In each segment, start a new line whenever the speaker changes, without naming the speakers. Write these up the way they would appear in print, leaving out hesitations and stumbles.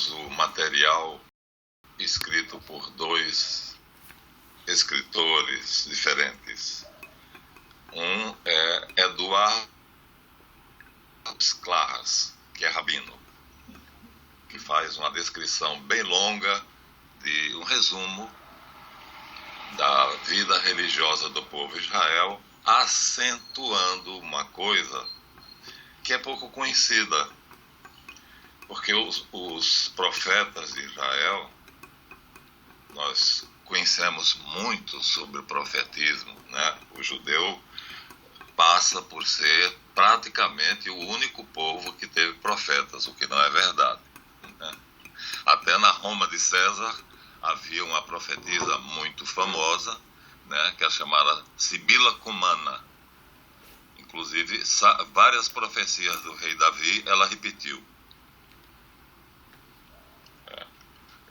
temos o material escrito por dois escritores diferentes. Um é Eduardo Claras, que é rabino, que faz uma descrição bem longa de um resumo da vida religiosa do povo de Israel, acentuando uma coisa que é pouco conhecida, porque os profetas de Israel, nós conhecemos muito sobre o profetismo, né? O judeu passa por ser praticamente o único povo que teve profetas, o que não é verdade, né? Até na Roma de César havia uma profetisa muito famosa, né, que é chamada Sibila Cumana. Inclusive, várias profecias do rei Davi ela repetiu.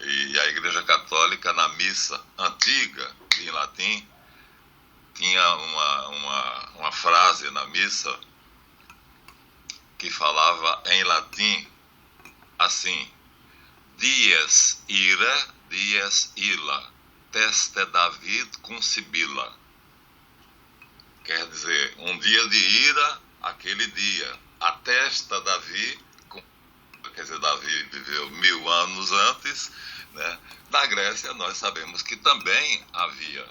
E a Igreja Católica, na missa antiga, em latim, tinha uma frase na missa que falava em latim assim: Dies ira, dies illa, teste David cum Sibila. Quer dizer, um dia de ira, aquele dia, atesta Davi, quer dizer, Davi viveu 1000 anos antes, né? Na Grécia nós sabemos que também havia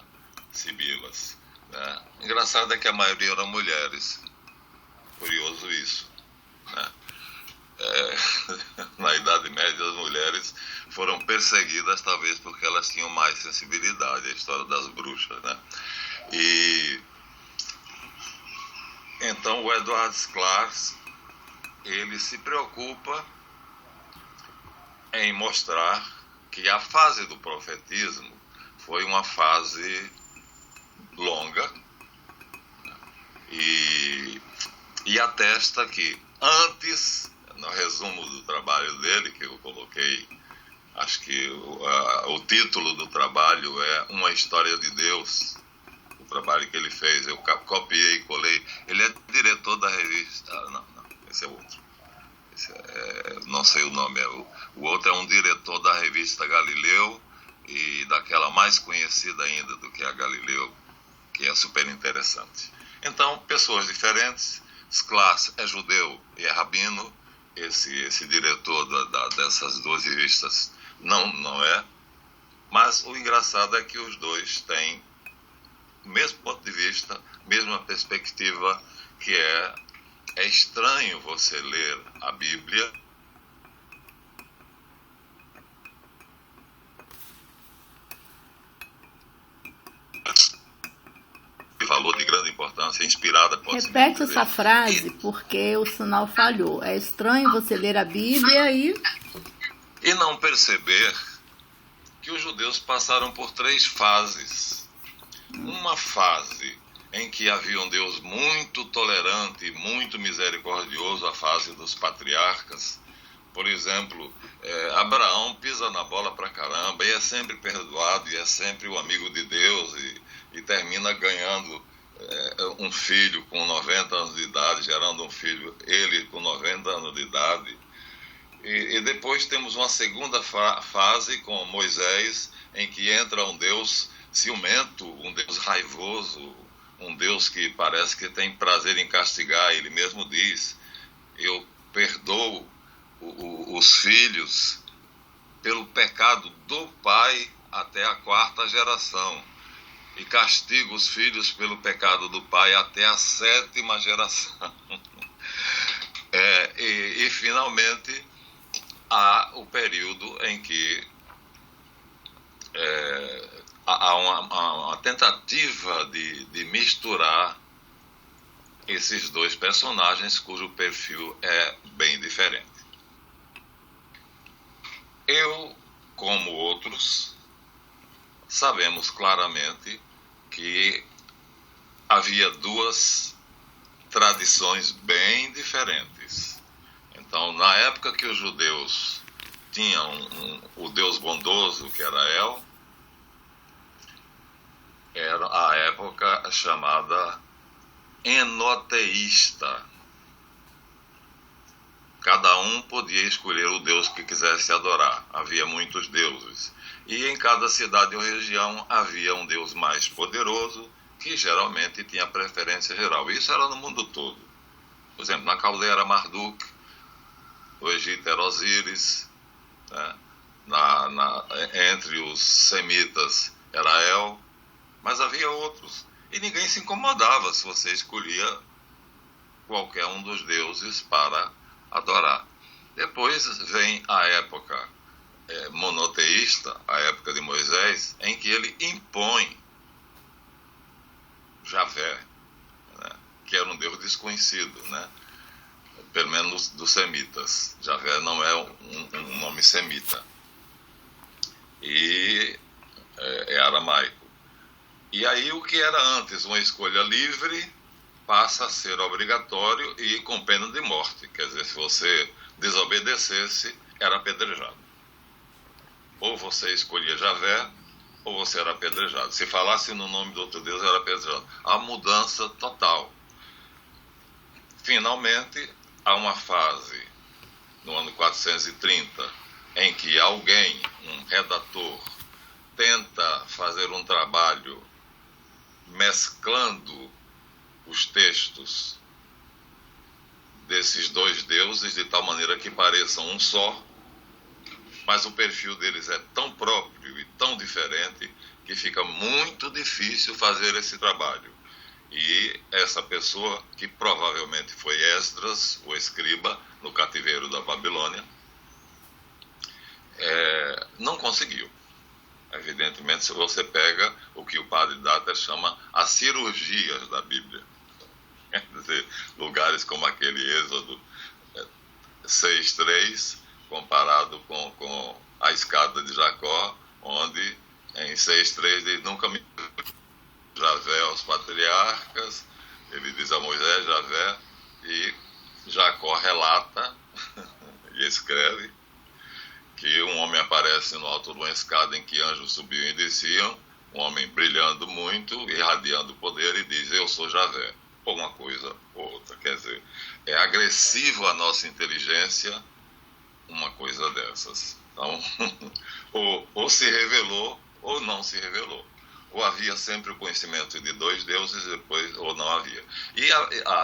sibilas, né? Engraçado é que a maioria eram mulheres, curioso isso, né? Na Idade Média as mulheres foram perseguidas talvez porque elas tinham mais sensibilidade, a história das bruxas, né? E então o Eduardo Claras, ele se preocupa em mostrar que a fase do profetismo foi uma fase longa, e atesta que antes, no resumo do trabalho dele, que eu coloquei, acho que o título do trabalho é Uma História de Deus, o trabalho que ele fez, eu copiei e colei. Ele é diretor da revista, não, esse é outro. Não sei o nome, o outro é um diretor da revista Galileu e daquela mais conhecida ainda do que a Galileu, que é super interessante. Então, pessoas diferentes. Claras é judeu e é rabino, esse diretor dessas duas revistas não é, mas o engraçado é que os dois têm o mesmo ponto de vista, mesma perspectiva, que é estranho você ler a Bíblia de valor de grande importância, inspirada por...
Repete essa frase, porque o sinal falhou. É estranho você ler a Bíblia
e não perceber que os judeus passaram por 3 fases. Uma fase em que havia um Deus muito tolerante e muito misericordioso, a fase dos patriarcas. Por exemplo, Abraão pisa na bola pra caramba e é sempre perdoado e é sempre o amigo de Deus e termina ganhando um filho com 90 anos de idade, gerando um filho, ele com 90 anos de idade. E depois temos uma segunda fase com Moisés, em que entra um Deus ciumento, um Deus raivoso, um Deus que parece que tem prazer em castigar. Ele mesmo diz: eu perdoo os filhos pelo pecado do pai até a 4ª geração e castigo os filhos pelo pecado do pai até a 7ª geração. E finalmente há o período em que há uma tentativa de misturar esses dois personagens cujo perfil é bem diferente. Eu, como outros, sabemos claramente que havia 2 tradições bem diferentes. Então, na época que os judeus tinham o Deus bondoso, que era El, era a época chamada enoteísta. Cada um podia escolher o Deus que quisesse adorar. Havia muitos deuses. E em cada cidade ou região havia um Deus mais poderoso, que geralmente tinha preferência geral. Isso era no mundo todo. Por exemplo, na Caldeia era Marduk, no Egito era Osíris, né? Entre os semitas era El, mas havia outros. E ninguém se incomodava se você escolhia qualquer um dos deuses para adorar. Depois vem a época monoteísta, a época de Moisés, em que ele impõe Javé, né, que era um Deus desconhecido, né, pelo menos dos semitas. Javé não é um nome semita. E é aramaico. E aí o que era antes uma escolha livre passa a ser obrigatório e com pena de morte. Quer dizer, se você desobedecesse, era apedrejado. Ou você escolhia Javé, ou você era apedrejado. Se falasse no nome do outro Deus, era apedrejado. A mudança total. Finalmente, há uma fase, no ano 430, em que alguém, um redator, tenta fazer um trabalho mesclando os textos desses dois deuses de tal maneira que pareçam um só, mas o perfil deles é tão próprio e tão diferente que fica muito difícil fazer esse trabalho. E essa pessoa, que provavelmente foi Esdras, o escriba, no cativeiro da Babilônia, não conseguiu. Evidentemente, se você pega o que o padre Datter chama as cirurgias da Bíblia, quer dizer, lugares como aquele Êxodo 6:3, comparado com a escada de Jacó, onde em 6:3 diz: nunca me Javé aos patriarcas, ele diz a Moisés, Javé, e Jacó relata e escreve que um homem aparece no alto de uma escada em que anjos subiam e desciam, um homem brilhando muito, irradiando poder, e diz: eu sou Javé, ou uma coisa ou outra. Quer dizer, é agressivo à nossa inteligência uma coisa dessas. Então, ou se revelou ou não se revelou. Ou havia sempre o conhecimento de dois deuses, depois, ou não havia. E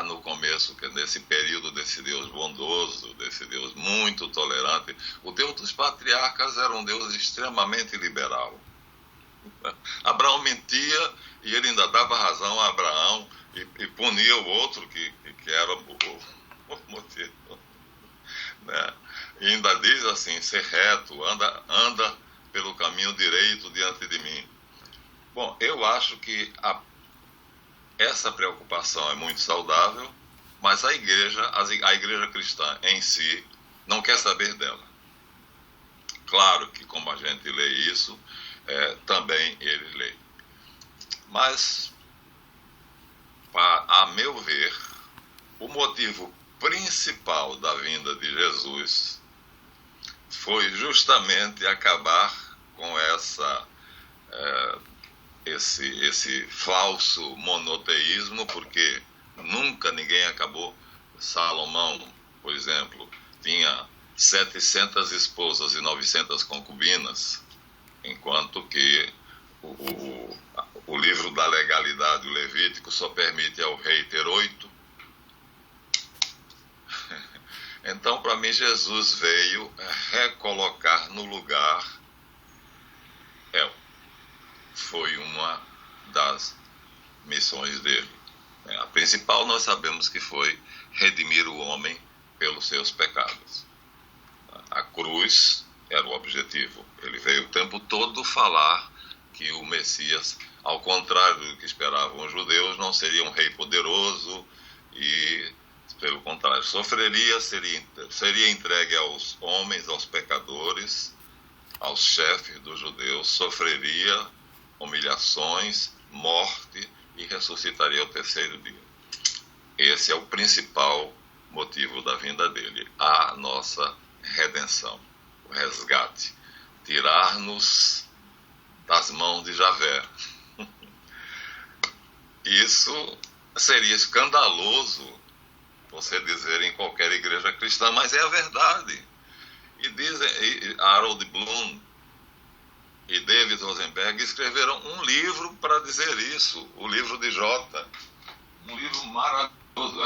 no começo, nesse período desse Deus bondoso, desse Deus muito tolerante, o Deus dos patriarcas era um Deus extremamente liberal. Abraão mentia e ele ainda dava razão a Abraão e punia o outro que era o motivo. Né? E ainda diz assim: ser reto, anda pelo caminho direito diante de mim. Bom, eu acho que essa preocupação é muito saudável, mas a igreja cristã em si não quer saber dela. Claro que, como a gente lê isso, também eles leem. Mas, a meu ver, o motivo principal da vinda de Jesus foi justamente acabar com esse falso monoteísmo, porque nunca ninguém acabou. Salomão, por exemplo, tinha 700 esposas e 900 concubinas, enquanto que o livro da legalidade, o Levítico, só permite ao rei ter 8. Então, para mim, Jesus veio recolocar no lugar foi uma das missões dele. A principal nós sabemos que foi redimir o homem pelos seus pecados. A cruz era o objetivo. Ele veio o tempo todo falar que o Messias, ao contrário do que esperavam os judeus, não seria um rei poderoso e, pelo contrário, sofreria, seria entregue aos homens, aos pecadores, aos chefes dos judeus, sofreria humilhações, morte e ressuscitaria ao terceiro dia. Esse é o principal motivo da vinda dele, a nossa redenção, o resgate, tirar-nos das mãos de Javé. Isso seria escandaloso você dizer em qualquer igreja cristã, mas é a verdade. E dizem, Harold Bloom e David Rosenberg escreveram um livro para dizer isso, o livro de Jota. Um livro maravilhoso,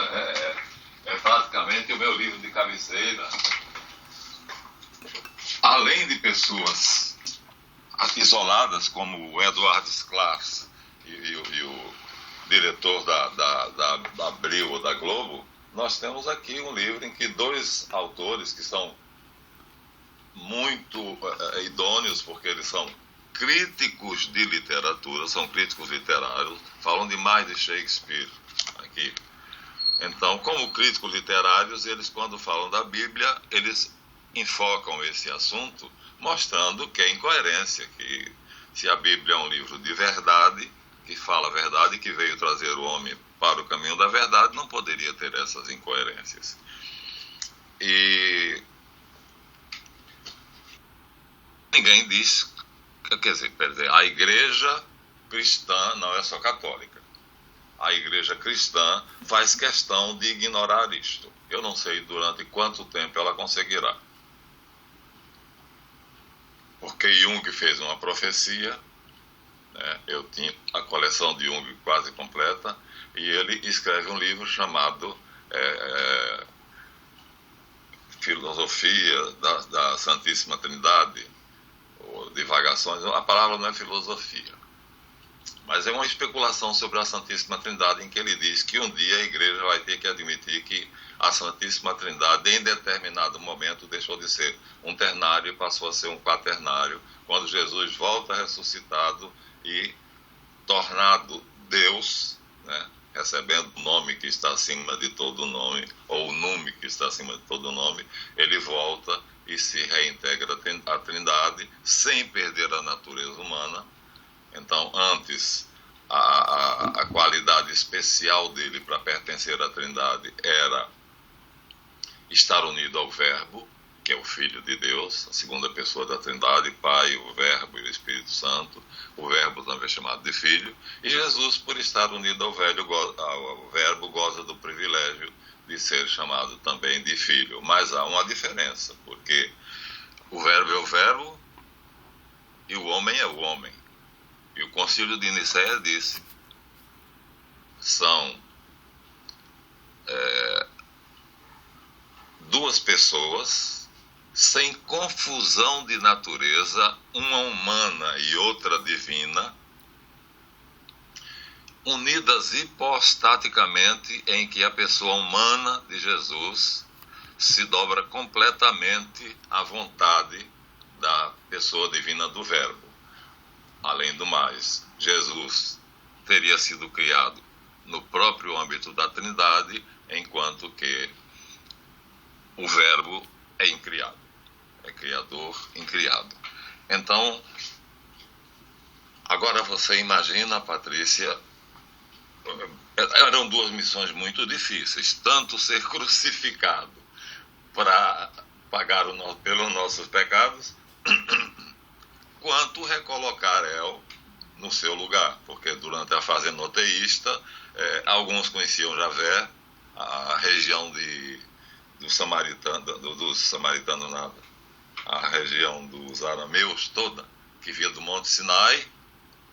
é praticamente o meu livro de cabeceira. Além de pessoas isoladas, como o Edward Sklar e o diretor da Abril ou da Globo, nós temos aqui um livro em que dois autores que são muito idôneos, porque eles são críticos de literatura, são críticos literários, falam demais de Shakespeare aqui. Então, como críticos literários, eles, quando falam da Bíblia, eles enfocam esse assunto, mostrando que é incoerência, que se a Bíblia é um livro de verdade, que fala a verdade, que veio trazer o homem para o caminho da verdade, não poderia ter essas incoerências. E ninguém diz, quer dizer, a igreja cristã não é só católica. A igreja cristã faz questão de ignorar isto. Eu não sei durante quanto tempo ela conseguirá. Porque Jung fez uma profecia, né? Eu tinha a coleção de Jung quase completa, e ele escreve um livro chamado Filosofia da Santíssima Trindade, ou Divagações. A palavra não é filosofia, mas é uma especulação sobre a Santíssima Trindade, em que ele diz que um dia a igreja vai ter que admitir que a Santíssima Trindade, em determinado momento, deixou de ser um ternário e passou a ser um quaternário, quando Jesus volta ressuscitado e tornado Deus, né, recebendo o nome que está acima de todo nome, ou o nome que está acima de todo nome, ele volta e se reintegra à Trindade, sem perder a natureza humana. Então, antes, a qualidade especial dele para pertencer à Trindade era estar unido ao Verbo, que é o Filho de Deus, a segunda pessoa da Trindade, Pai, o Verbo e o Espírito Santo. O Verbo também é chamado de Filho. E Jesus, por estar unido ao Verbo, goza do privilégio de ser chamado também de Filho. Mas há uma diferença, porque o Verbo é o Verbo e o homem é o homem. E o Concílio de Nicéia disse: são duas pessoas sem confusão de natureza, uma humana e outra divina, unidas hipostaticamente, em que a pessoa humana de Jesus se dobra completamente à vontade da pessoa divina do Verbo. Além do mais, Jesus teria sido criado no próprio âmbito da Trindade, enquanto que o Verbo é incriado, é criador incriado. Então, agora você imagina, Patrícia, eram duas missões muito difíceis, tanto ser crucificado para pagar pelos nossos pecados, quanto recolocar El no seu lugar, porque durante a fase noteísta, alguns conheciam Javé, a região dos samaritanos, nada, a região dos arameus toda, que via do Monte Sinai,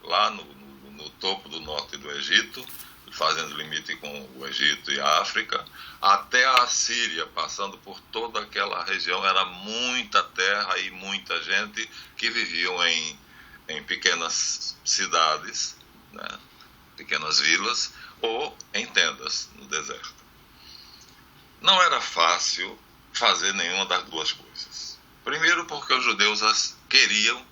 lá no topo do norte do Egito, fazendo limite com o Egito e a África, até a Síria, passando por toda aquela região. Era muita terra e muita gente que viviam em pequenas cidades, né, pequenas vilas, ou em tendas no deserto. Não era fácil fazer nenhuma das duas coisas. Primeiro porque os judeus as queriam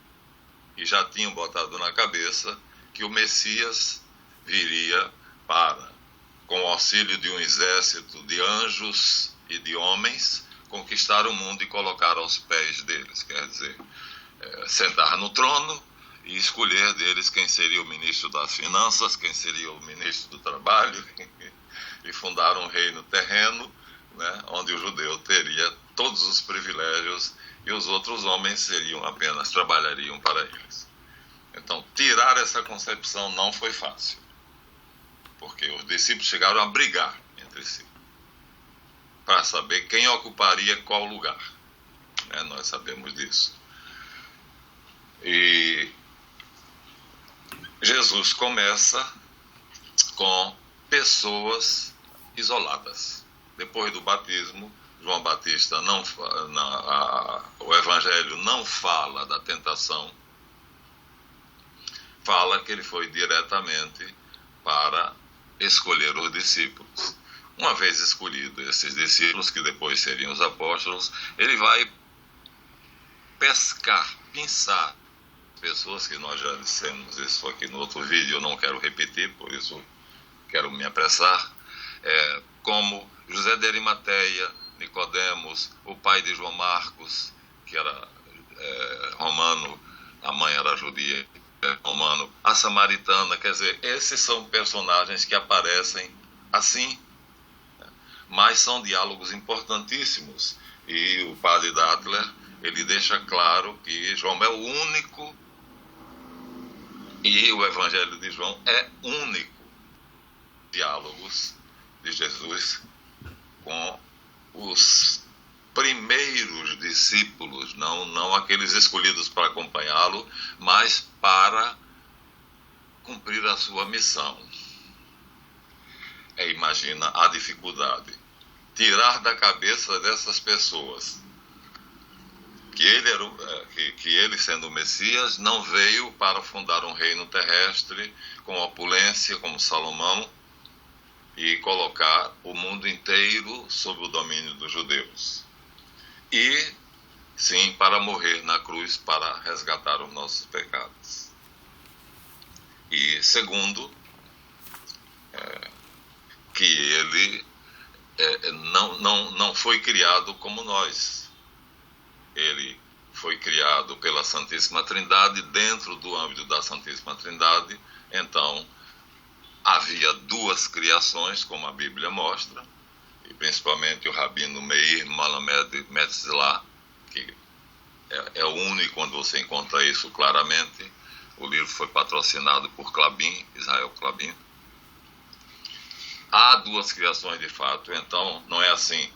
e já tinham botado na cabeça que o Messias viria para, com o auxílio de um exército de anjos e de homens, conquistar o mundo e colocar aos pés deles. Quer dizer, sentar no trono e escolher deles quem seria o ministro das finanças, quem seria o ministro do trabalho, e fundar um reino terreno, né, onde o judeu teria todos os privilégios e os outros homens apenas trabalhariam para eles. Então, tirar essa concepção não foi fácil, porque os discípulos chegaram a brigar entre si. para saber quem ocuparia qual lugar. Nós sabemos disso. E Jesus começa com pessoas isoladas. Depois do batismo, João Batista o Evangelho não fala da tentação, fala que ele foi diretamente para escolher os discípulos. Uma vez escolhidos esses discípulos, que depois seriam os apóstolos, ele vai pinçar pessoas, que nós já dissemos isso aqui no outro vídeo, eu não quero repetir, por isso quero me apressar, como José de Arimateia, Nicodemos, o pai de João Marcos, que era romano, a mãe era judia, romano, a samaritana, quer dizer, esses são personagens que aparecem assim, mas são diálogos importantíssimos, e o padre Dattler, ele deixa claro que João é o único, e o Evangelho de João é único, diálogos de Jesus com os primeiros discípulos, não aqueles escolhidos para acompanhá-lo, mas para cumprir a sua missão. Imagina a dificuldade. Tirar da cabeça dessas pessoas que ele, sendo o Messias, não veio para fundar um reino terrestre com opulência como Salomão e colocar o mundo inteiro sob o domínio dos judeus. E, sim, para morrer na cruz para resgatar os nossos pecados. E, segundo, que ele não foi criado como nós. Ele foi criado pela Santíssima Trindade, dentro do âmbito da Santíssima Trindade. Então, havia duas criações, como a Bíblia mostra, e principalmente o Rabino Meir Malamed Metzlah, que é o único quando você encontra isso claramente. O livro foi patrocinado por Clabin, Israel Clabin. Há duas criações de fato, então não é assim.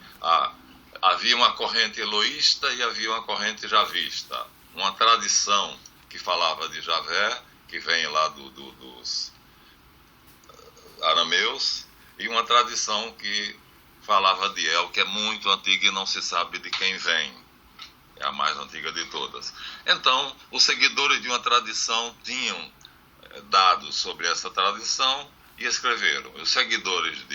Havia uma corrente eloísta e havia uma corrente javista. Uma tradição que falava de Javé, que vem lá dos arameus, e uma tradição que falava de El, que é muito antiga e não se sabe de quem vem. É a mais antiga de todas. Então, os seguidores de uma tradição tinham dados sobre essa tradição e escreveram. Os seguidores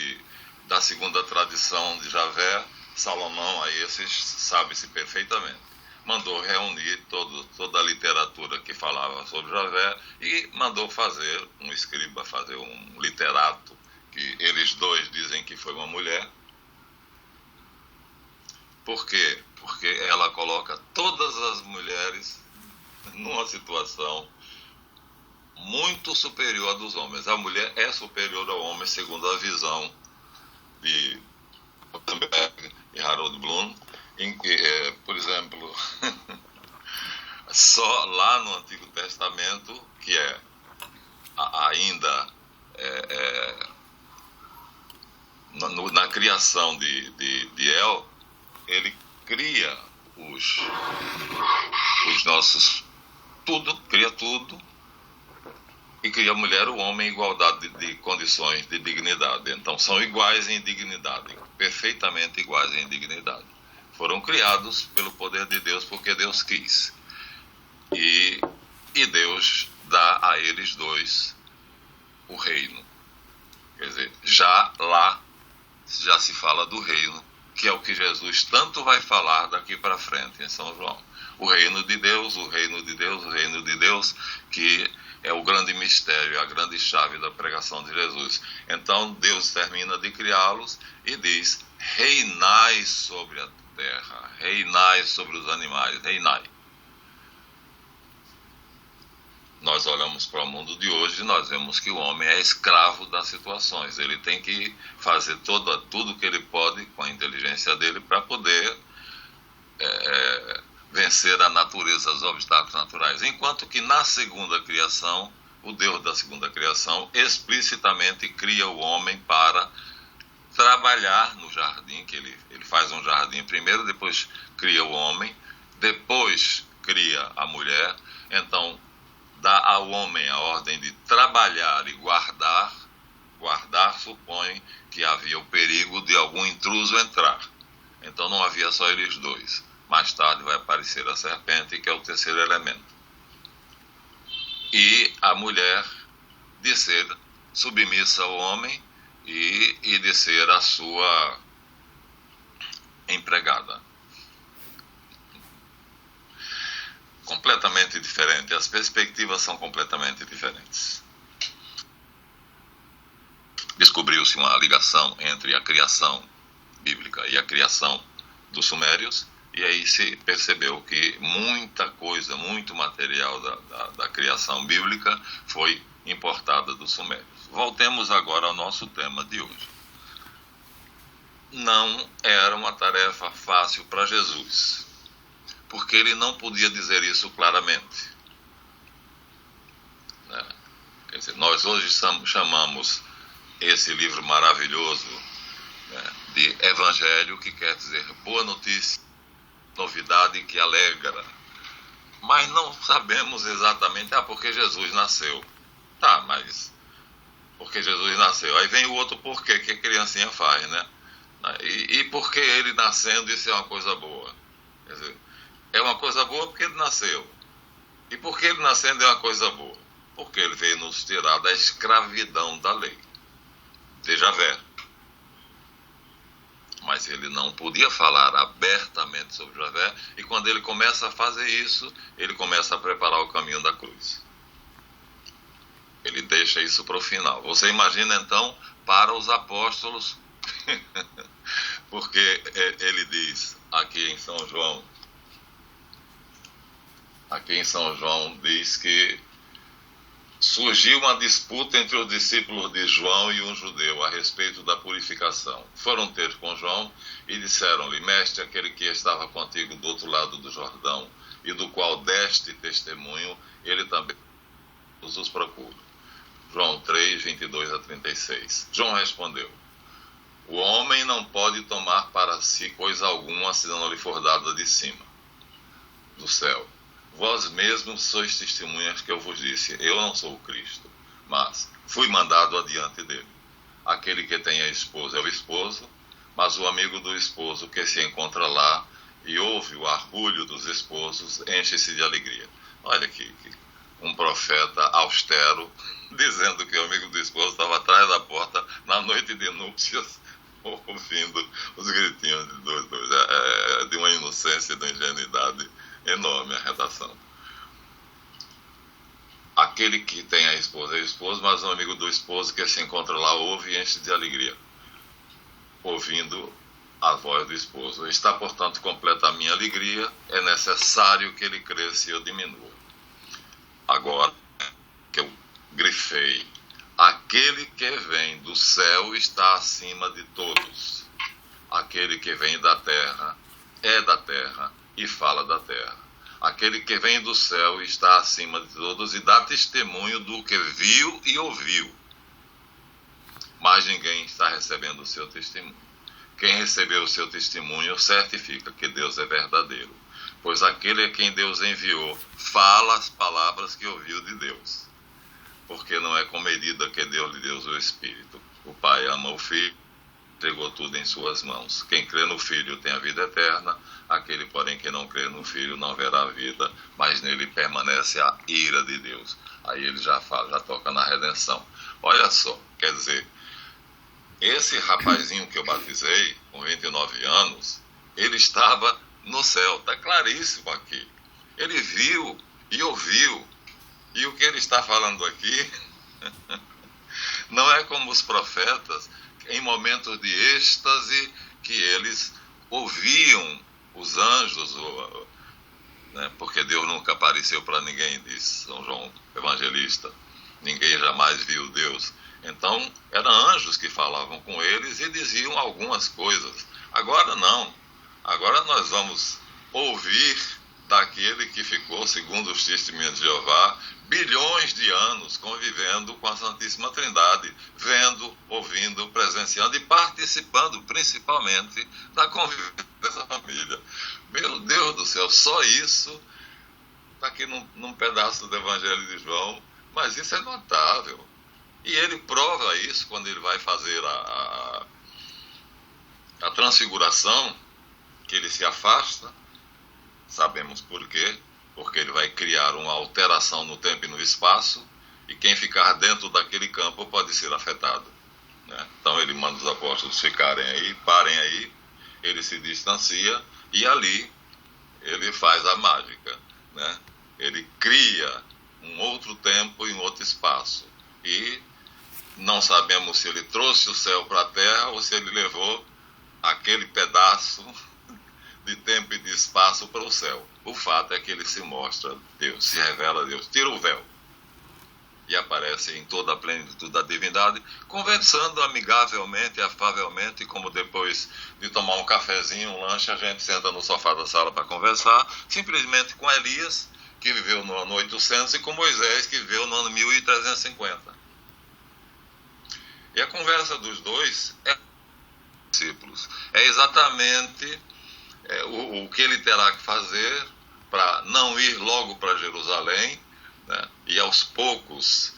da segunda tradição de Javé, Salomão, a esses sabe-se perfeitamente, mandou reunir toda a literatura que falava sobre Javé e mandou fazer um escriba, fazer um literato, que eles dois dizem que foi uma mulher. Por quê? Porque ela coloca todas as mulheres numa situação muito superior à dos homens. A mulher é superior ao homem, segundo a visão de Gutenberg e Harold Bloom, em que, por exemplo, só lá no Antigo Testamento, que é ainda na criação de El, ele cria os nossos, cria tudo, e cria a mulher e o homem em igualdade de condições de dignidade. Então são iguais em dignidade, perfeitamente iguais em dignidade. Foram criados pelo poder de Deus, porque Deus quis. E Deus dá a eles dois o reino. Quer dizer, já se fala do reino, que é o que Jesus tanto vai falar daqui para frente em São João. O reino de Deus, o reino de Deus, o reino de Deus, que é o grande mistério, a grande chave da pregação de Jesus. Então Deus termina de criá-los e diz: reinai sobre a terra, reinai sobre os animais, reinai. Nós olhamos para o mundo de hoje e nós vemos que o homem é escravo das situações. Ele tem que fazer tudo que ele pode com a inteligência dele para poder vencer a natureza, os obstáculos naturais. Enquanto que na segunda criação, o Deus da segunda criação explicitamente cria o homem para trabalhar no jardim, que ele faz um jardim primeiro, depois cria o homem, depois cria a mulher, então dá ao homem a ordem de trabalhar e guardar. Guardar supõe que havia o perigo de algum intruso entrar. Então não havia só eles dois. Mais tarde vai aparecer a serpente, que é o terceiro elemento. E a mulher de ser submissa ao homem e de ser a sua empregada. Completamente diferente. As perspectivas são completamente diferentes. Descobriu-se uma ligação entre a criação bíblica e a criação dos sumérios, e aí se percebeu que muita coisa, muito material da criação bíblica foi importada dos sumérios. Voltemos agora ao nosso tema de hoje. Não era uma tarefa fácil para Jesus, porque ele não podia dizer isso claramente. Quer dizer, nós hoje chamamos esse livro maravilhoso, de Evangelho, que quer dizer boa notícia, novidade que alegra. Mas não sabemos exatamente, porque Jesus nasceu. Tá, mas porque Jesus nasceu. Aí vem o outro porquê que a criancinha faz, né? E porque ele nascendo, isso é uma coisa boa. Quer dizer, é uma coisa boa porque ele nasceu. E porque ele nascendo é uma coisa boa? Porque ele veio nos tirar da escravidão da lei, de Javé. Mas ele não podia falar abertamente sobre Javé, e quando ele começa a fazer isso, ele começa a preparar o caminho da cruz. Ele deixa isso para o final. Você imagina então para os apóstolos, porque ele diz aqui em São João diz que surgiu uma disputa entre os discípulos de João e um judeu a respeito da purificação. Foram ter com João e disseram-lhe: Mestre, aquele que estava contigo do outro lado do Jordão e do qual deste testemunho, ele também os procura. João 3, 22 a 36. João respondeu: O homem não pode tomar para si coisa alguma se não lhe for dada de cima, do céu. Vós mesmos sois testemunhas que eu vos disse: eu não sou o Cristo, mas fui mandado adiante dele. Aquele que tem a esposa é o esposo, mas o amigo do esposo que se encontra lá e ouve o arrulho dos esposos enche-se de alegria. Olha aqui, um profeta austero dizendo que o amigo do esposo estava atrás da porta na noite de núpcias, ouvindo os gritinhos de dois. É de uma inocência e de uma ingenuidade enorme a redação. Aquele que tem a esposa é o esposo, mas o amigo do esposo que se encontra lá ouve e enche de alegria, ouvindo a voz do esposo. Está, portanto, completa a minha alegria, é necessário que ele cresça e eu diminua. Agora que eu grifei, aquele que vem do céu está acima de todos. Aquele que vem da terra é da terra e fala da terra. Aquele que vem do céu está acima de todos e dá testemunho do que viu e ouviu. Mas ninguém está recebendo o seu testemunho. Quem recebeu o seu testemunho certifica que Deus é verdadeiro, pois aquele a quem Deus enviou fala as palavras que ouviu de Deus. Porque não é com medida que Deus lhe deu o Espírito. O Pai ama o Filho, entregou tudo em suas mãos. Quem crê no Filho tem a vida eterna, aquele, porém, que não crê no Filho não verá a vida, mas nele permanece a ira de Deus. Aí ele já toca na redenção. Olha só, quer dizer, esse rapazinho que eu batizei, com 29 anos, ele estava no céu, está claríssimo aqui. Ele viu e ouviu, e o que ele está falando aqui não é como os profetas, em momentos de êxtase, que eles ouviam os anjos, né? Porque Deus nunca apareceu para ninguém, diz São João Evangelista. Ninguém jamais viu Deus. Então, eram anjos que falavam com eles e diziam algumas coisas. Agora não. Agora nós vamos ouvir daquele que ficou, segundo os testemunhos de Jeová, bilhões de anos convivendo com a Santíssima Trindade, vendo, ouvindo, presenciando e participando principalmente da convivência dessa família. Meu Deus do céu, só isso está aqui num pedaço do Evangelho de João, mas isso é notável. E ele prova isso quando ele vai fazer a transfiguração, que ele se afasta. Sabemos por quê, porque ele vai criar uma alteração no tempo e no espaço, e quem ficar dentro daquele campo pode ser afetado, né? Então ele manda os apóstolos ficarem aí, parem aí, ele se distancia, e ali ele faz a mágica, né? Ele cria um outro tempo e um outro espaço, e não sabemos se ele trouxe o céu para a terra ou se ele levou aquele pedaço de tempo e de espaço para o céu. O fato é que ele se mostra Deus, se revela Deus, tira o véu e aparece em toda a plenitude da divindade, conversando amigavelmente, afavelmente, como depois de tomar um cafezinho, um lanche, a gente senta no sofá da sala para conversar, simplesmente com Elias, que viveu no ano 800, e com Moisés, que viveu no ano 1350. E a conversa dos dois é discípulos. É exatamente o que ele terá que fazer para não ir logo para Jerusalém, né, e aos poucos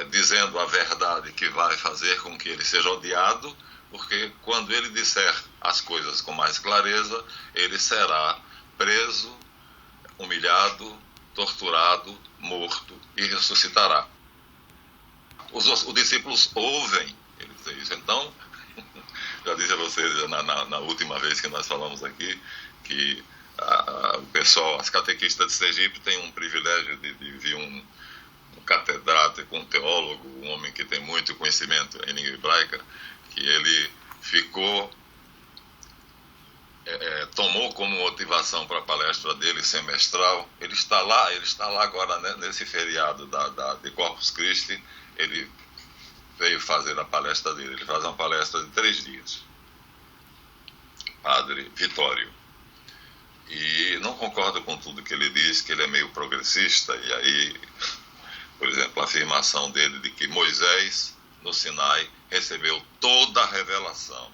dizendo a verdade que vai fazer com que ele seja odiado, porque quando ele disser as coisas com mais clareza, ele será preso, humilhado, torturado, morto e ressuscitará. Os discípulos ouvem ele dizer isso. Então, já disse a vocês na última vez que nós falamos aqui, que o pessoal, as catequistas de Sergipe têm um privilégio de vir um catedrático, um teólogo, um homem que tem muito conhecimento em língua hebraica, que ele ficou, tomou como motivação para a palestra dele semestral. Ele está lá agora, né, nesse feriado de Corpus Christi. Ele veio fazer a palestra dele. Ele faz uma palestra de 3 dias. Padre Vitório. E não concordo com tudo que ele diz, que ele é meio progressista, e aí, por exemplo, a afirmação dele de que Moisés, no Sinai, recebeu toda a revelação.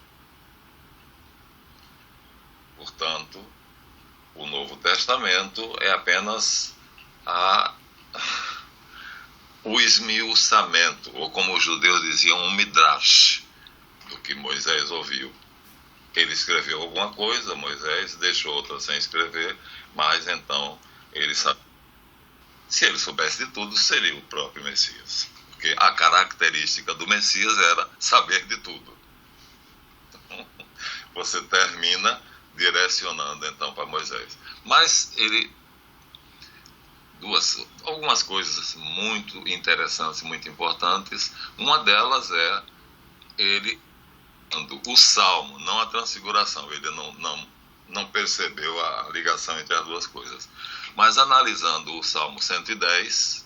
Portanto, o Novo Testamento é apenas o esmiuçamento, ou como os judeus diziam, um midrash, do que Moisés ouviu. Ele escreveu alguma coisa, Moisés deixou outra sem escrever, mas então ele sabe. Se ele soubesse de tudo, seria o próprio Messias. Porque a característica do Messias era saber de tudo. Então, você termina direcionando então para Moisés. Mas ele... algumas coisas muito interessantes, muito importantes. Uma delas é ele... o Salmo, não a transfiguração. Ele não percebeu a ligação entre as duas coisas. Mas analisando o Salmo 110,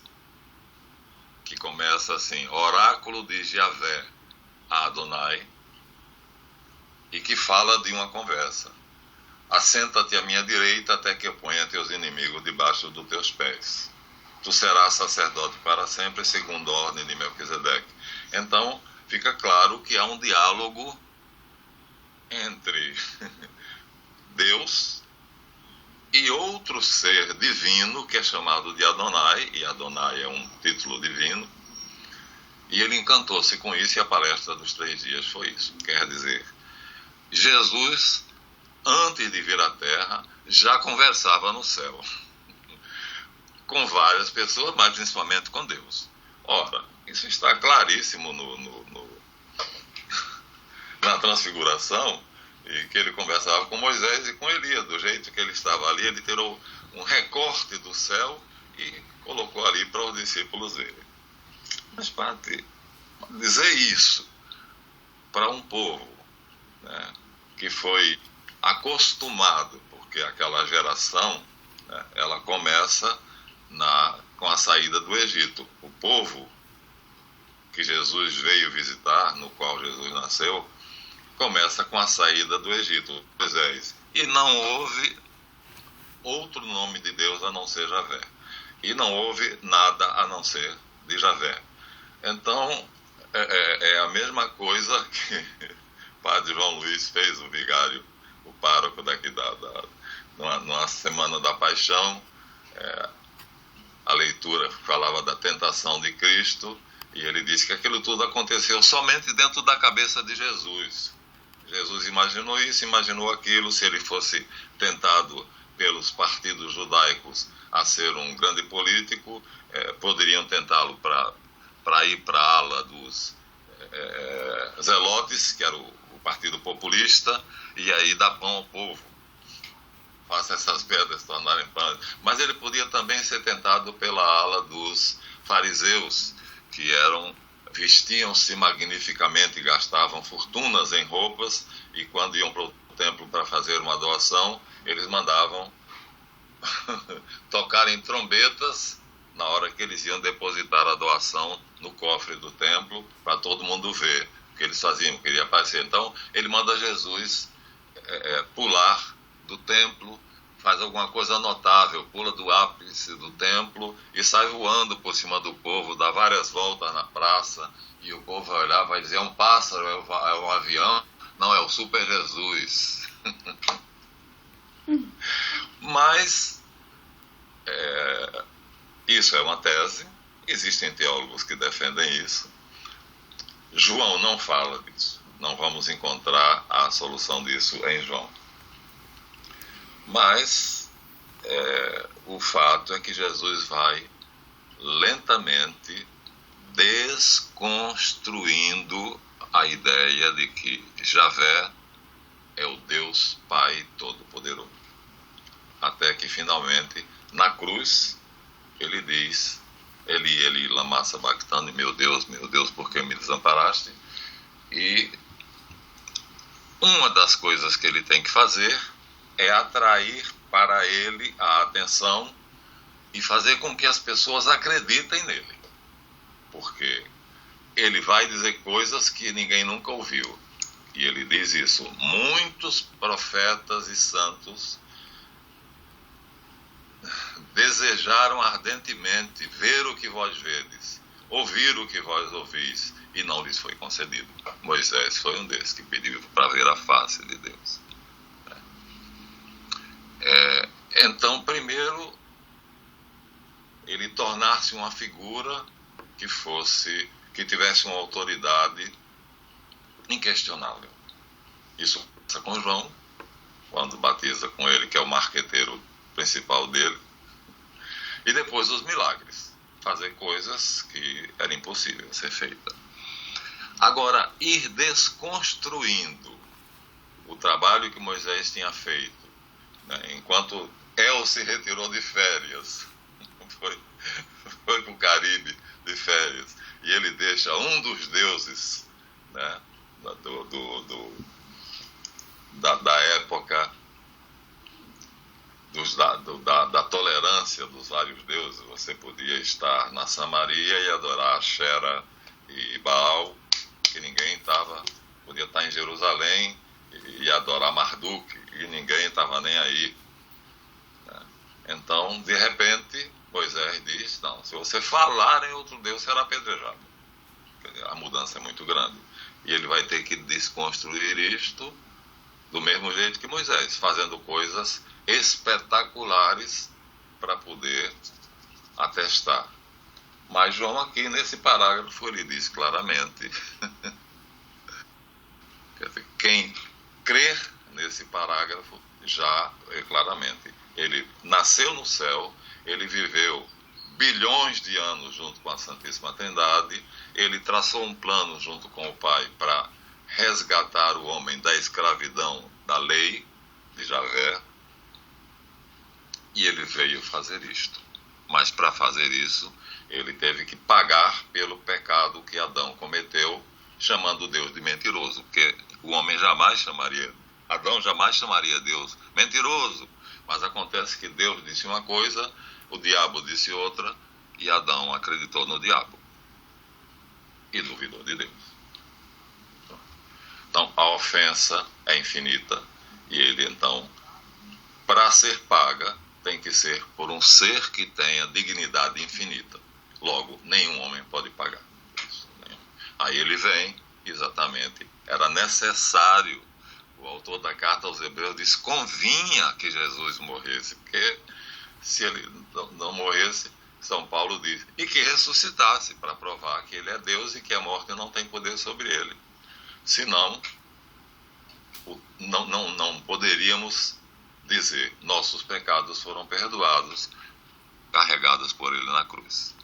que começa assim: oráculo de Javé a Adonai, e que fala de uma conversa: assenta-te à minha direita até que eu ponha teus inimigos debaixo dos teus pés. Tu serás sacerdote para sempre, segundo a ordem de Melquisedeque. Então, fica claro que há um diálogo entre Deus e outro ser divino que é chamado de Adonai, e Adonai é um título divino, e ele encantou-se com isso, e a palestra dos 3 dias foi isso. Quer dizer, Jesus, antes de vir à Terra, já conversava no céu com várias pessoas, mas principalmente com Deus. Ora, isso está claríssimo na transfiguração, e que ele conversava com Moisés e com Elias. Do jeito que ele estava ali, ele tirou um recorte do céu e colocou ali para os discípulos verem. Mas para dizer isso para um povo, né, que foi acostumado, porque aquela geração, né, ela começa com a saída do Egito. O povo que Jesus veio visitar, no qual Jesus nasceu, começa com a saída do Egito, Moisés. E não houve outro nome de Deus a não ser Javé. E não houve nada a não ser de Javé. Então, é a mesma coisa que o padre João Luiz fez, o vigário, o pároco daqui numa Semana da Paixão. A leitura falava da tentação de Cristo, e ele disse que aquilo tudo aconteceu somente dentro da cabeça de Jesus. Jesus imaginou isso, imaginou aquilo. Se ele fosse tentado pelos partidos judaicos a ser um grande político, poderiam tentá-lo para ir para a ala dos Zelotes, que era o partido populista, e aí dar pão ao povo. Faça essas pedras tornarem pães. Mas ele podia também ser tentado pela ala dos fariseus, que vestiam-se magnificamente, gastavam fortunas em roupas, e quando iam para o templo para fazer uma doação, eles mandavam tocarem trombetas na hora que eles iam depositar a doação no cofre do templo, para todo mundo ver o que eles faziam, queria aparecer. Então, ele manda Jesus pular do templo, faz alguma coisa notável, pula do ápice do templo e sai voando por cima do povo, dá várias voltas na praça, e o povo vai olhar, vai dizer: é um pássaro, é um avião? Não, é o Super Jesus. Mas isso é uma tese, existem teólogos que defendem isso. João não fala disso, não vamos encontrar a solução disso em João. Mas o fato é que Jesus vai lentamente desconstruindo a ideia de que Javé é o Deus Pai Todo-Poderoso. Até que finalmente, na cruz, ele diz: Eli, Eli, lama sabachthani, meu Deus, por que me desamparaste? E uma das coisas que ele tem que fazer é atrair para ele a atenção e fazer com que as pessoas acreditem nele. Porque ele vai dizer coisas que ninguém nunca ouviu. E ele diz isso: muitos profetas e santos desejaram ardentemente ver o que vós vedes, ouvir o que vós ouvis, e não lhes foi concedido. Moisés foi um desses que pediu para ver a face de Deus. Então, primeiro, ele tornar-se uma figura que tivesse uma autoridade inquestionável. Isso começa com João, quando batiza com ele, que é o marqueteiro principal dele, e depois os milagres, fazer coisas que era impossível ser feita. Agora, ir desconstruindo o trabalho que Moisés tinha feito, né, enquanto El se retirou de férias, foi para o Caribe de férias, e ele deixa um dos deuses, né, da época da tolerância dos vários deuses. Você podia estar na Samaria e adorar Xera e Baal, que ninguém podia estar em Jerusalém e adorar Marduk, e ninguém estava nem aí. Então, de repente, Moisés diz: não, se você falar em outro Deus, será apedrejado. A mudança é muito grande. E ele vai ter que desconstruir isto do mesmo jeito que Moisés, fazendo coisas espetaculares para poder atestar. Mas João aqui, nesse parágrafo, ele diz claramente, quer dizer, quem crer nesse parágrafo já claramente, ele nasceu no céu, ele viveu bilhões de anos junto com a Santíssima Trindade, ele traçou um plano junto com o Pai para resgatar o homem da escravidão da lei de Javé, e ele veio fazer isto. Mas para fazer isso, ele teve que pagar pelo pecado que Adão cometeu, chamando Deus de mentiroso, porque o homem Adão jamais chamaria Deus mentiroso. Mas acontece que Deus disse uma coisa, o diabo disse outra, e Adão acreditou no diabo e duvidou de Deus. Então, a ofensa é infinita, e ele, então, para ser paga, tem que ser por um ser que tenha dignidade infinita. Logo, nenhum homem pode pagar isso. Aí ele vem, exatamente, era necessário. O autor da carta aos Hebreus diz: convinha que Jesus morresse, porque se ele não morresse, São Paulo diz, e que ressuscitasse, para provar que ele é Deus e que a morte não tem poder sobre ele. Senão, não poderíamos dizer, nossos pecados foram perdoados, carregados por ele na cruz.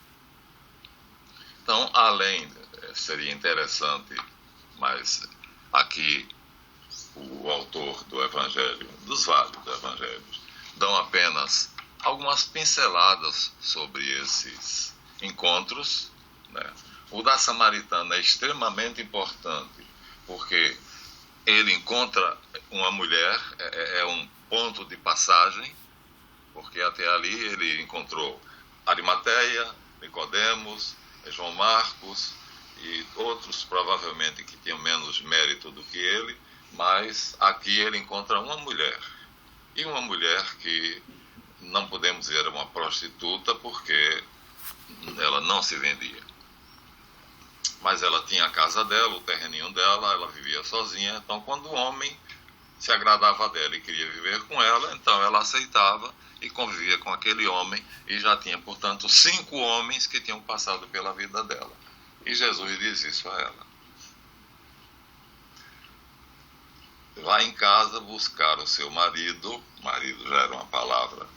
Então, além, seria interessante, mas aqui o autor do Evangelho, dos vários evangelhos, dão apenas algumas pinceladas sobre esses encontros, né? O da Samaritana é extremamente importante, porque ele encontra uma mulher, é um ponto de passagem, porque até ali ele encontrou Arimateia, Nicodemos, João Marcos e outros provavelmente que tinham menos mérito do que ele, mas aqui ele encontra uma mulher, e uma mulher que não podemos dizer uma prostituta, porque ela não se vendia. Mas ela tinha a casa dela, o terreninho dela, ela vivia sozinha. Então, quando o homem se agradava dela e queria viver com ela, então ela aceitava e convivia com aquele homem. E já tinha, portanto, 5 homens que tinham passado pela vida dela. E Jesus diz isso a ela: vá em casa buscar o seu marido. Marido já era uma palavra.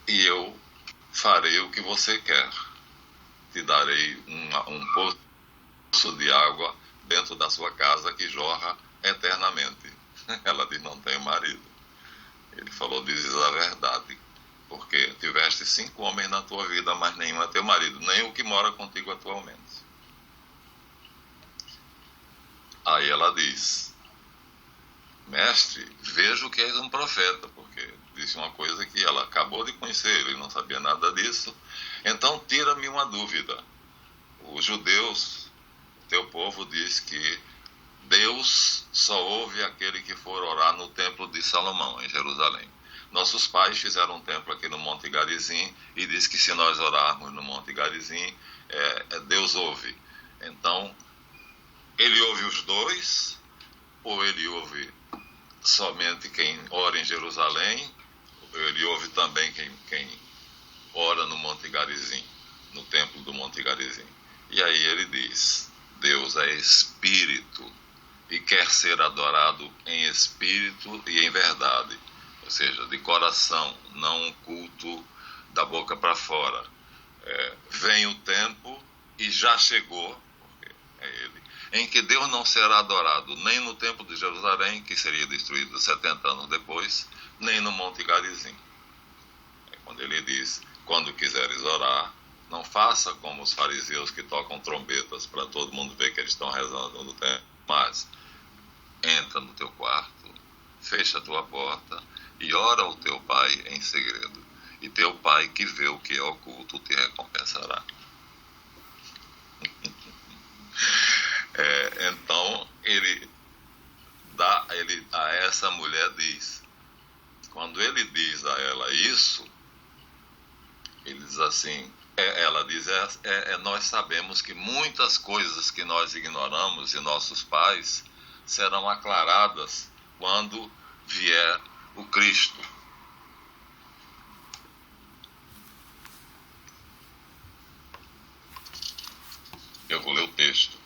E eu farei o que você quer. Te darei um poço de água dentro da sua casa que jorra eternamente. Ela diz: não tenho marido. Ele falou: dizes a verdade, porque tiveste 5 homens na tua vida, mas nenhum é teu marido, nem o que mora contigo atualmente. Aí ela diz: mestre, vejo que és um profeta, porque disse uma coisa que ela acabou de conhecer, ele não sabia nada disso. Então tira-me uma dúvida. Os judeus, o teu povo, diz que Deus só ouve aquele que for orar no templo de Salomão, em Jerusalém. Nossos pais fizeram um templo aqui no Monte Garizim, e diz que se nós orarmos no Monte Garizim, Deus ouve. Então, ele ouve os dois, ou ele ouve somente quem ora em Jerusalém, ele ouve também quem ora no Monte Garizim, no templo do Monte Garizim. E aí ele diz: Deus é espírito e quer ser adorado em espírito e em verdade, ou seja, de coração, não um culto da boca para fora. Vem o tempo, e já chegou, porque é ele, em que Deus não será adorado nem no templo de Jerusalém, que seria destruído 70 anos depois, nem no Monte Garizim. É quando ele diz: quando quiseres orar, não faça como os fariseus que tocam trombetas para todo mundo ver que eles estão rezando no templo, mas entra no teu quarto, fecha a tua porta e ora ao teu pai em segredo, e teu pai que vê o que é oculto te recompensará. Então ele a essa mulher diz, quando ele diz a ela isso, ele diz assim, ela diz, nós sabemos que muitas coisas que nós ignoramos de nossos pais serão aclaradas quando vier o Cristo. Eu vou ler o texto.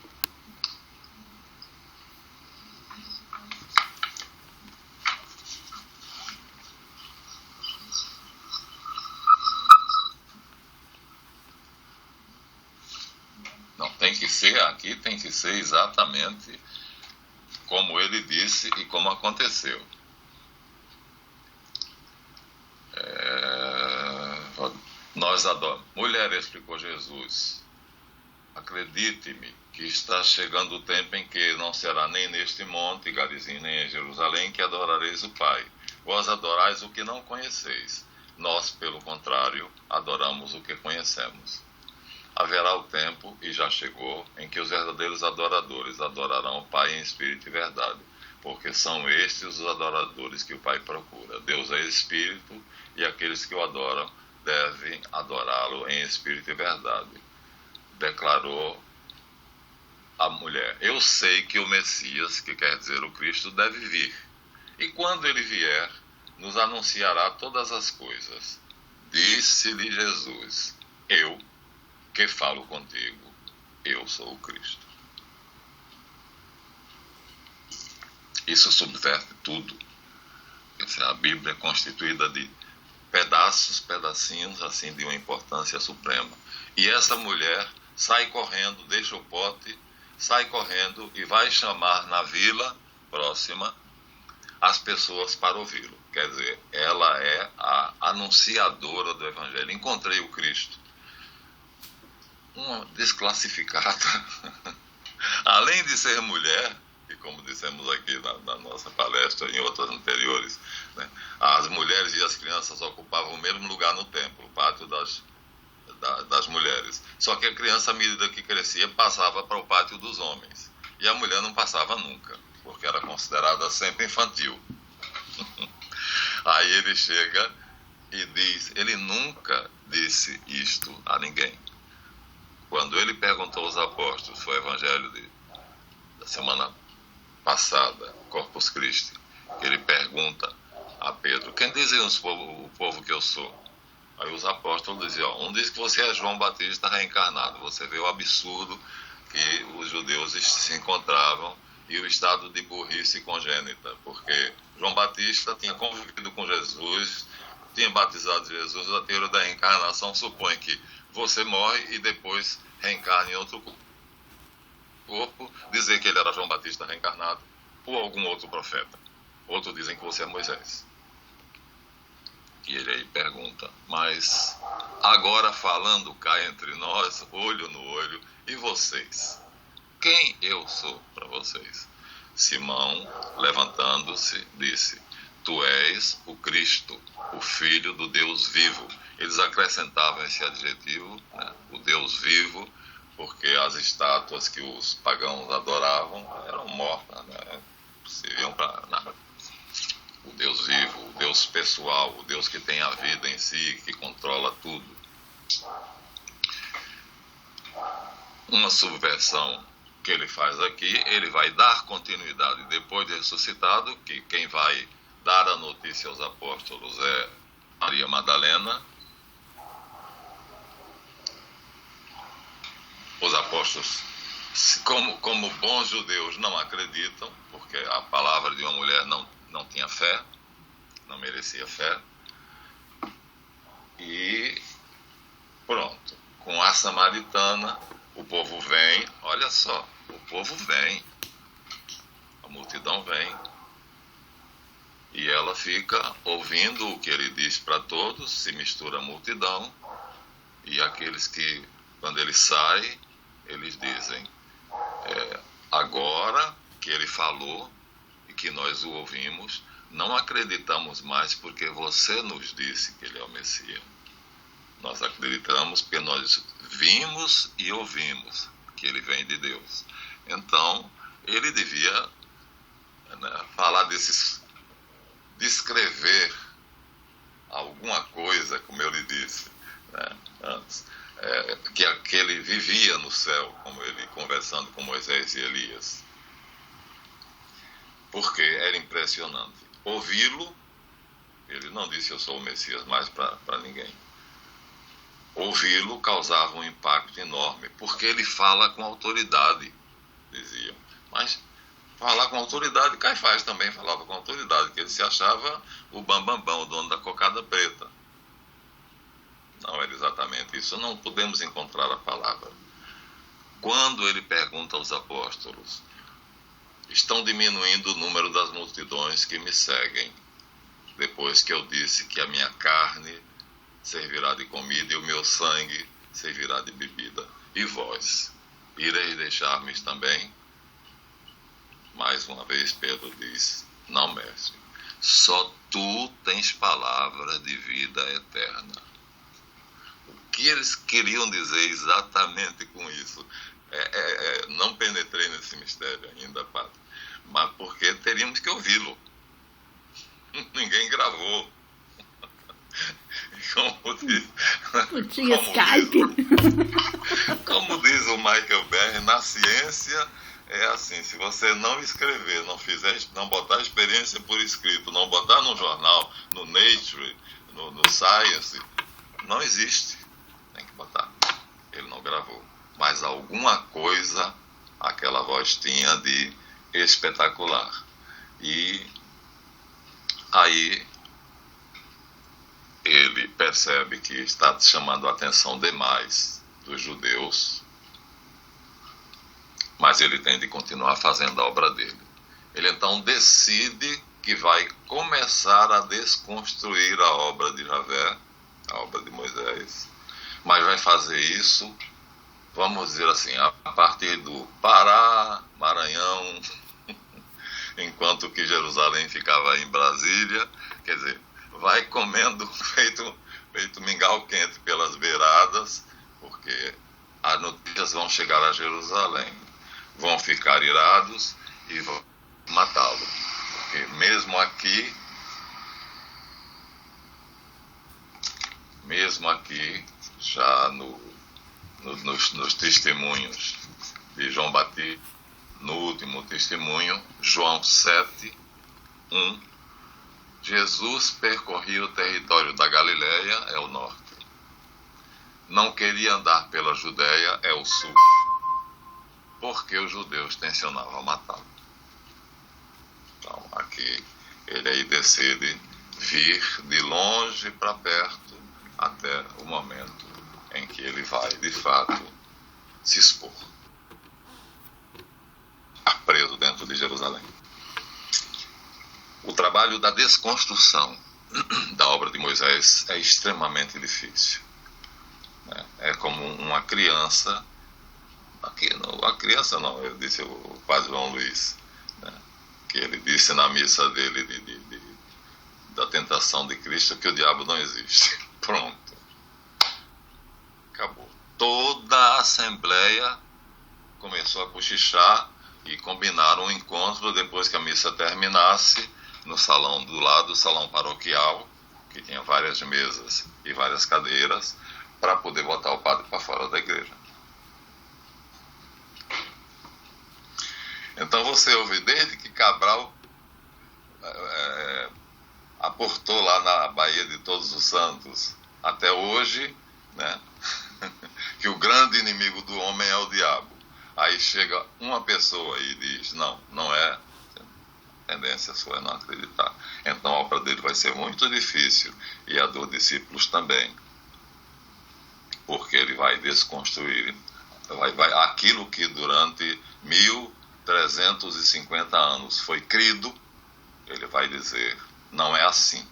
Não, aqui tem que ser exatamente como ele disse e como aconteceu. Nós adoramos. Mulher, explicou Jesus, acredite-me que está chegando o tempo em que não será nem neste monte, Garizim, nem em Jerusalém, que adorareis o Pai. Vós adorais o que não conheceis. Nós, pelo contrário, adoramos o que conhecemos. Haverá o tempo, e já chegou, em que os verdadeiros adoradores adorarão o Pai em espírito e verdade, porque são estes os adoradores que o Pai procura. Deus é Espírito, e aqueles que o adoram devem adorá-lo em espírito e verdade. Declarou a mulher: eu sei que o Messias, que quer dizer o Cristo, deve vir. E quando ele vier, nos anunciará todas as coisas. Disse-lhe Jesus: eu que falo contigo, eu sou o Cristo. Isso subverte tudo. A Bíblia é constituída de pedacinhos, assim, de uma importância suprema. E essa mulher sai correndo, deixa o pote, sai correndo e vai chamar na vila próxima as pessoas para ouvi-lo. Quer dizer, ela é a anunciadora do Evangelho. Encontrei o Cristo. Uma desclassificada. Além de ser mulher, e como dissemos aqui na nossa palestra, em outras anteriores, né, as mulheres e as crianças ocupavam o mesmo lugar no templo, o pátio das mulheres. Só que a criança, à medida que crescia, passava para o pátio dos homens. E a mulher não passava nunca, porque era considerada sempre infantil. Aí ele chega e diz, ele nunca disse isto a ninguém. Quando ele perguntou aos apóstolos, foi o evangelho da semana passada, Corpus Christi, ele pergunta a Pedro: quem dizem o povo que eu sou? Aí os apóstolos diziam: um diz que você é João Batista reencarnado. Você vê o absurdo que os judeus se encontravam e o estado de burrice congênita, porque João Batista tinha convivido com Jesus, tinha batizado Jesus. A teoria da reencarnação supõe que você morre e depois reencarna em outro corpo. Dizer que ele era João Batista reencarnado ou algum outro profeta. Outros dizem que você é Moisés. E ele aí pergunta: mas agora falando cá entre nós, olho no olho, e vocês? Quem eu sou para vocês? Simão, levantando-se, disse: tu és o Cristo, o Filho do Deus vivo. Eles acrescentavam esse adjetivo, né, o Deus vivo, porque as estátuas que os pagãos adoravam eram mortas, né, serviam para nada. O Deus vivo, o Deus pessoal, o Deus que tem a vida em si, que controla tudo. Uma subversão que ele faz aqui, ele vai dar continuidade depois de ressuscitado, que quem vai dar a notícia aos apóstolos é Maria Madalena. Os apóstolos, como bons judeus, não acreditam, porque a palavra de uma mulher não tinha fé, não merecia fé. E pronto, com a samaritana, o povo vem, olha só, o povo vem, a multidão vem, e ela fica ouvindo o que ele diz para todos, se mistura a multidão, e aqueles que, quando ele sai, eles dizem: agora que ele falou e que nós o ouvimos, não acreditamos mais porque você nos disse que ele é o Messias. Nós acreditamos porque nós vimos e ouvimos que ele vem de Deus. Então, ele devia, né, falar descrever alguma coisa, como eu lhe disse, né, antes, que ele vivia no céu, como ele conversando com Moisés e Elias. Porque era impressionante. Ouvi-lo, ele não disse eu sou o Messias mais para ninguém. Ouvi-lo causava um impacto enorme, porque ele fala com autoridade, diziam. Mas falar com autoridade, Caifás também falava com autoridade, que ele se achava o bambambam, o dono da cocada preta. Não era exatamente isso, não podemos encontrar a palavra. Quando ele pergunta aos apóstolos: estão diminuindo o número das multidões que me seguem, depois que eu disse que a minha carne servirá de comida e o meu sangue servirá de bebida. E vós, ireis deixar-me também? Mais uma vez Pedro diz: não, mestre, só tu tens palavra de vida eterna. O que eles queriam dizer exatamente com isso? Não penetrei nesse mistério ainda, padre. mas porque teríamos que ouvi-lo. Ninguém gravou.
Não tinha Skype.
Como diz o Michael Berry, na ciência é assim: se você não escrever, não botar a experiência por escrito, não botar no jornal, no Nature, no Science, não existe. Tem que botar. Ele não gravou. Mas alguma coisa aquela voz tinha de espetacular. E aí ele percebe que está chamando a atenção demais dos judeus, mas ele tem de continuar fazendo a obra dele. Ele então decide que vai começar a desconstruir a obra de Javé, a obra de Moisés, mas vai fazer isso, vamos dizer assim, a partir do Pará, Maranhão, enquanto que Jerusalém ficava em Brasília. Quer dizer, vai comendo feito mingau quente pelas beiradas, porque as notícias vão chegar a Jerusalém, vão ficar irados e vão matá-lo. Porque mesmo aqui, já nos testemunhos de João Batista, no último testemunho, João 7:1, Jesus percorria o território da Galileia, é o norte. Não queria andar pela Judéia, é o sul, porque os judeus tensionavam matá-lo. Então, aqui, ele aí decide vir de longe para perto, até o momento em que ele vai, de fato, se expor. Preso dentro de Jerusalém. O trabalho da desconstrução da obra de Moisés é extremamente difícil. É como uma criança, eu disse o padre João Luiz, né, que ele disse na missa dele da tentação de Cristo que o diabo não existe. Pronto. Acabou. Toda a assembleia começou a cochichar e combinaram um encontro depois que a missa terminasse no salão do lado, do salão paroquial, que tinha várias mesas e várias cadeiras, para poder botar o padre para fora da igreja. Então você ouve desde que Cabral aportou lá na Baía de Todos os Santos até hoje, né, que o grande inimigo do homem é o diabo. Aí chega uma pessoa e diz, não é, tendência sua é não acreditar. Então a obra dele vai ser muito difícil, e a dos discípulos também, porque ele vai desconstruir aquilo que durante 1350 anos foi crido. Ele vai dizer, não é assim.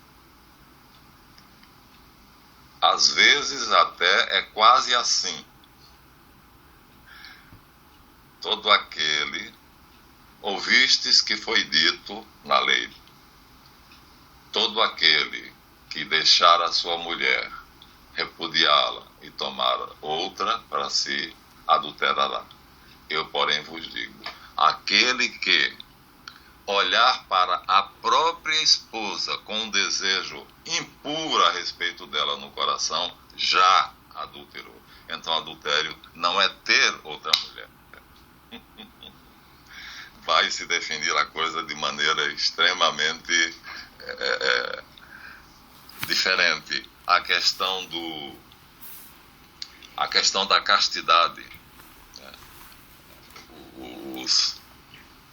Às vezes até é quase assim. Todo aquele ouvistes que foi dito na lei. Todo aquele que deixar a sua mulher, repudiá-la e tomar outra para si, adulterará. Eu, porém, vos digo, aquele que olhar para a própria esposa com um desejo impuro a respeito dela no coração, já adulterou. Então, adultério não é ter outra mulher. Vai se definir a coisa de maneira extremamente diferente. A questão da castidade.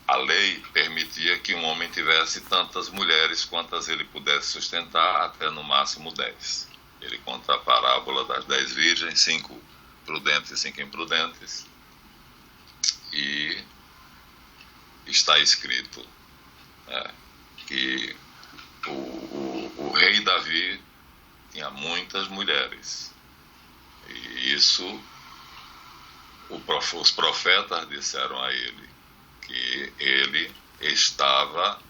A lei permitia que um homem tivesse tantas mulheres quantas ele pudesse sustentar, até no máximo 10. Ele conta a parábola das 10 virgens, 5 prudentes e 5 imprudentes. E está escrito que o rei Davi tinha muitas mulheres. E isso os profetas disseram a ele, que ele estava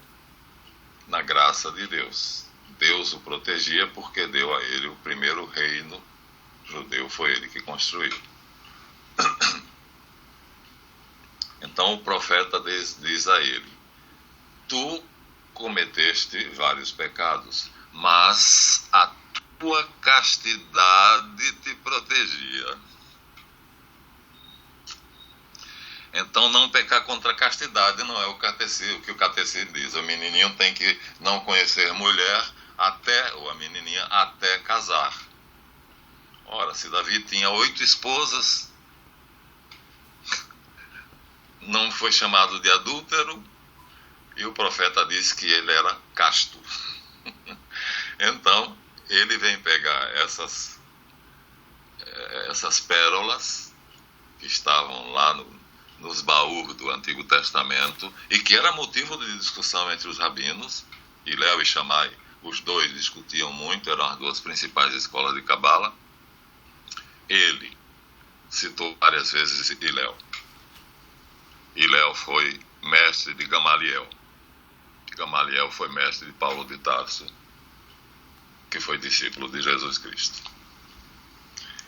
na graça de Deus. Deus o protegia porque deu a ele o primeiro reino judeu, foi ele que construiu. Então o profeta diz a ele tu cometeste vários pecados, mas a tua castidade te protegia. Então, não pecar contra a castidade não é o que o catecismo diz. O menininho tem que não conhecer mulher ou a menininha até casar. Ora, se Davi tinha 8 esposas, não foi chamado de adúltero, e o profeta disse que ele era casto. Então, ele vem pegar essas pérolas que estavam lá nos baús do Antigo Testamento, e que era motivo de discussão entre os rabinos. Hilel e Shammai, os dois discutiam muito, eram as duas principais escolas de Cabala. Ele citou várias vezes Hilel. Hilel foi mestre de Gamaliel. Gamaliel foi mestre de Paulo de Tarso, que foi discípulo de Jesus Cristo.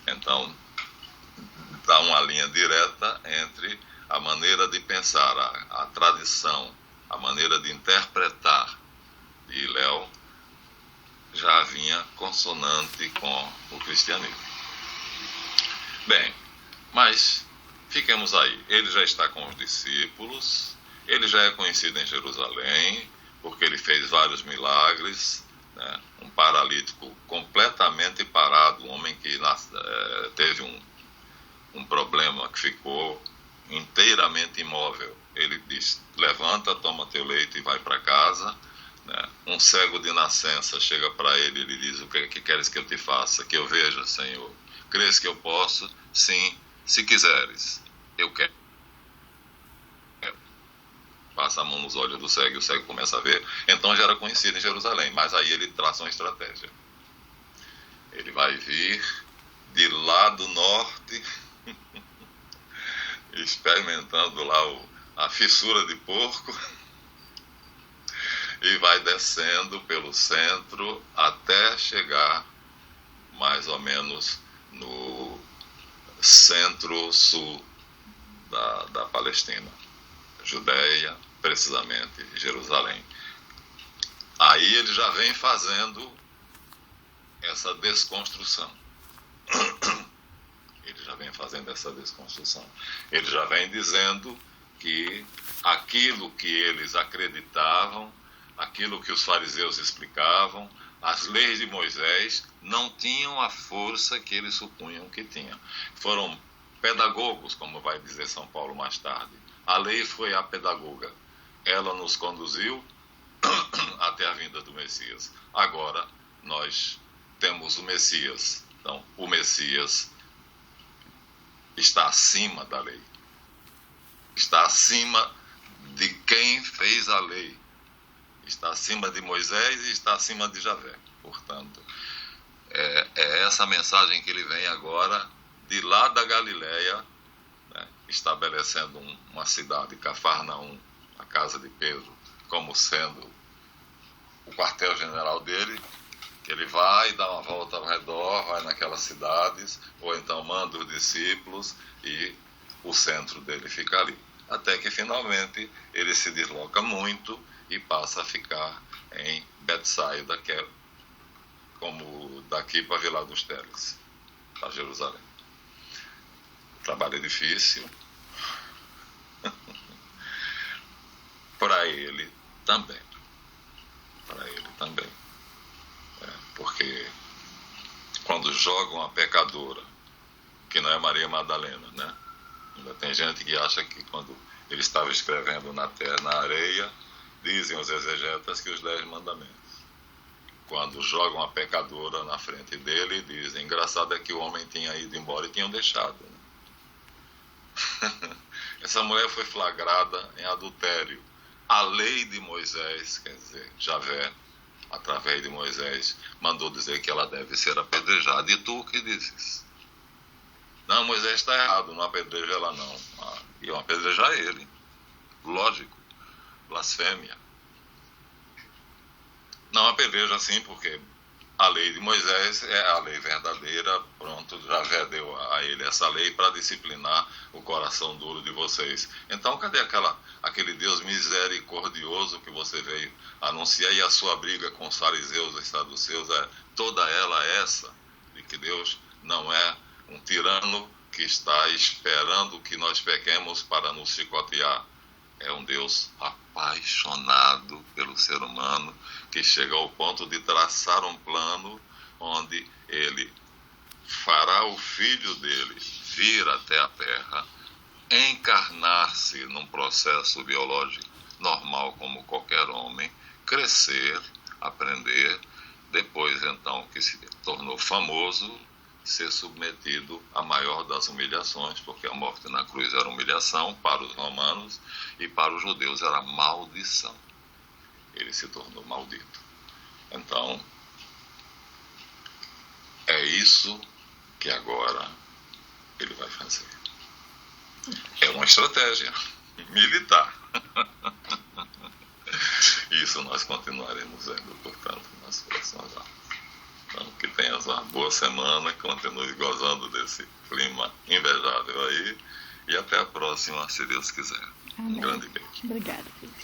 Então, dá uma linha direta entre a maneira de pensar, a tradição, a maneira de interpretar de Hilel já vinha consonante com o cristianismo. Bem, mas fiquemos aí. Ele já está com os discípulos, ele já é conhecido em Jerusalém, porque ele fez vários milagres, né? Um paralítico completamente parado, um homem que teve um problema, que ficou inteiramente imóvel. Ele diz: levanta, toma teu leito e vai para casa, né? Um cego de nascença chega para ele e lhe diz: o que é que queres que eu te faça? Que eu veja, Senhor. Crês que eu posso? Sim, se quiseres. Eu quero. Passa a mão nos olhos do cego e o cego começa a ver. Então já era conhecido em Jerusalém, mas aí ele traça uma estratégia. Ele vai vir de lá do norte, experimentando lá a fissura de porco, e vai descendo pelo centro até chegar mais ou menos no centro-sul da Palestina, Judeia, precisamente Jerusalém. Aí ele já vem fazendo essa desconstrução. Ele já vem fazendo essa desconstrução. Ele já vem dizendo que aquilo que eles acreditavam, aquilo que os fariseus explicavam, as leis de Moisés não tinham a força que eles supunham que tinham. Foram pedagogos, como vai dizer São Paulo mais tarde. A lei foi a pedagoga. Ela nos conduziu até a vinda do Messias. Agora nós temos o Messias. Então, o Messias está acima da lei. Está acima de quem fez a lei. Está acima de Moisés e está acima de Javé. Portanto, é essa mensagem que ele vem agora de lá da Galileia, né, estabelecendo uma cidade, Cafarnaum, a casa de Pedro, como sendo o quartel-general dele, que ele vai dar uma volta ao redor, vai naquelas cidades, ou então manda os discípulos e o centro dele fica ali. Até que finalmente ele se desloca muito e passa a ficar em Betsaida, que é como daqui para Vila dos Teles, para Jerusalém. Trabalho difícil para ele também. Para ele também. Porque quando jogam a pecadora, que não é Maria Madalena, né? Ainda tem gente que acha que quando ele estava escrevendo na terra, na areia, dizem os exegetas que os 10 mandamentos. Quando jogam a pecadora na frente dele, dizem: engraçado é que o homem tinha ido embora e tinham deixado. Né? Essa mulher foi flagrada em adultério. A lei de Moisés, quer dizer, Javé, através de Moisés, mandou dizer que ela deve ser apedrejada. E tu o que dizes? Não, Moisés está errado, não apedreja ela não. Iam apedrejar ele. Lógico. Blasfêmia. Não apedreja assim porque A lei de Moisés é a lei verdadeira, pronto, já deu a ele essa lei para disciplinar o coração duro de vocês. Então, cadê aquele Deus misericordioso que você veio anunciar? E a sua briga com os fariseus e saduceus é toda ela essa, de que Deus não é um tirano que está esperando que nós pequemos para nos chicotear. É um Deus apaixonado pelo ser humano, que chega ao ponto de traçar um plano onde ele fará o filho dele vir até a Terra, encarnar-se num processo biológico normal como qualquer homem, crescer, aprender, depois então que se tornou famoso, ser submetido à maior das humilhações, porque a morte na cruz era humilhação para os romanos e para os judeus era maldição. Ele se tornou maldito. Então, é isso que agora ele vai fazer. É uma estratégia militar. Isso nós continuaremos vendo, portanto, nas próximas aulas. Então, que tenhas uma boa semana, continue gozando desse clima invejável aí, e até a próxima, se Deus quiser.
Amém.
Um grande beijo.
Obrigada, filho.